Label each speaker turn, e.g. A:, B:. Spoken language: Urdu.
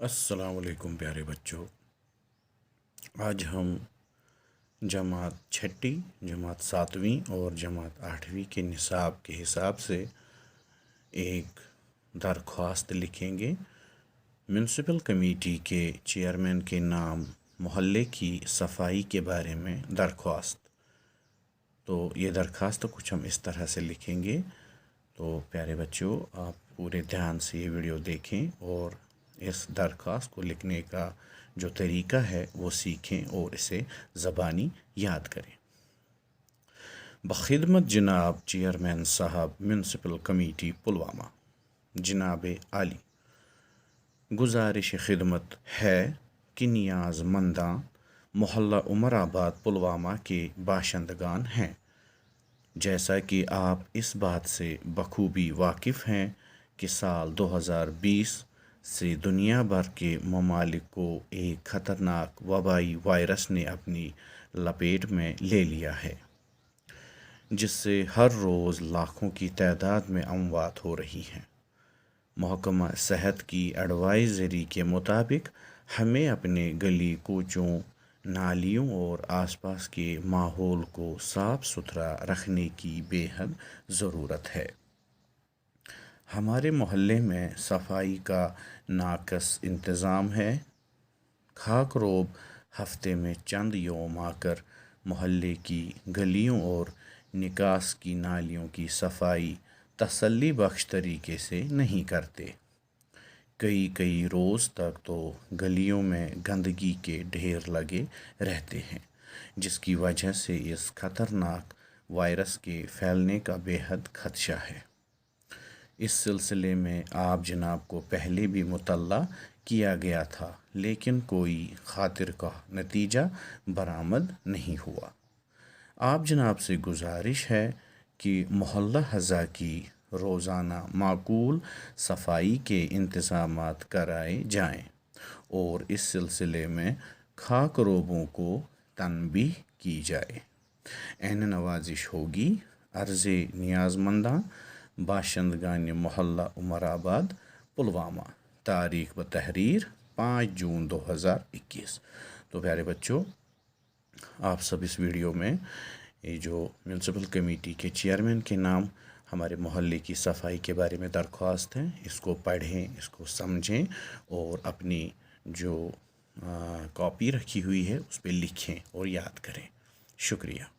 A: السلام علیکم پیارے بچوں، آج ہم جماعت چھٹی، جماعت ساتویں اور جماعت آٹھویں کے نصاب کے حساب سے ایک درخواست لکھیں گے۔ میونسپل کمیٹی کے چیئرمین کے نام، محلے کی صفائی کے بارے میں درخواست۔ تو یہ درخواست کچھ ہم اس طرح سے لکھیں گے۔ تو پیارے بچوں، آپ پورے دھیان سے یہ ویڈیو دیکھیں اور اس درخواست کو لکھنے کا جو طریقہ ہے وہ سیکھیں اور اسے زبانی یاد کریں۔ بخدمت جناب چیئرمین صاحب، میونسپل کمیٹی پلوامہ، جناب عالی، گزارش خدمت ہے کہ نیاز منداں محلہ عمر آباد پلوامہ کے باشندگان ہیں۔ جیسا کہ آپ اس بات سے بخوبی واقف ہیں کہ سال 2020 سے دنیا بھر کے ممالک کو ایک خطرناک وبائی وائرس نے اپنی لپیٹ میں لے لیا ہے، جس سے ہر روز لاکھوں کی تعداد میں اموات ہو رہی ہیں۔ محکمہ صحت کی ایڈوائزری کے مطابق ہمیں اپنے گلی کوچوں، نالیوں اور آس پاس کے ماحول کو صاف ستھرا رکھنے کی بے حد ضرورت ہے۔ ہمارے محلے میں صفائی کا ناقص انتظام ہے۔ خاک روب ہفتے میں چند یوم آ کر محلے کی گلیوں اور نکاس کی نالیوں کی صفائی تسلی بخش طریقے سے نہیں کرتے۔ کئی روز تک تو گلیوں میں گندگی کے ڈھیر لگے رہتے ہیں، جس کی وجہ سے اس خطرناک وائرس کے پھیلنے کا بے حد خدشہ ہے۔ اس سلسلے میں آپ جناب کو پہلے بھی مطلع کیا گیا تھا، لیکن کوئی خاطر خواہ نتیجہ برآمد نہیں ہوا۔ آپ جناب سے گزارش ہے کہ محلہ اعضاء کی روزانہ معقول صفائی کے انتظامات کرائے جائیں اور اس سلسلے میں خاک روبوں کو تنبیہ کی جائے۔ عین نوازش ہوگی، عرض نیاز منداں باشندگان محلہ عمر آباد پلوامہ، تاریخ و تحریر 5 جون 2021۔ تو پیارے بچوں، آپ سب اس ویڈیو میں یہ جو میونسپل کمیٹی کے چیئرمین کے نام ہمارے محلے کی صفائی کے بارے میں درخواست ہے، اس کو پڑھیں، اس کو سمجھیں اور اپنی جو کاپی رکھی ہوئی ہے اس پہ لکھیں اور یاد کریں۔ شکریہ۔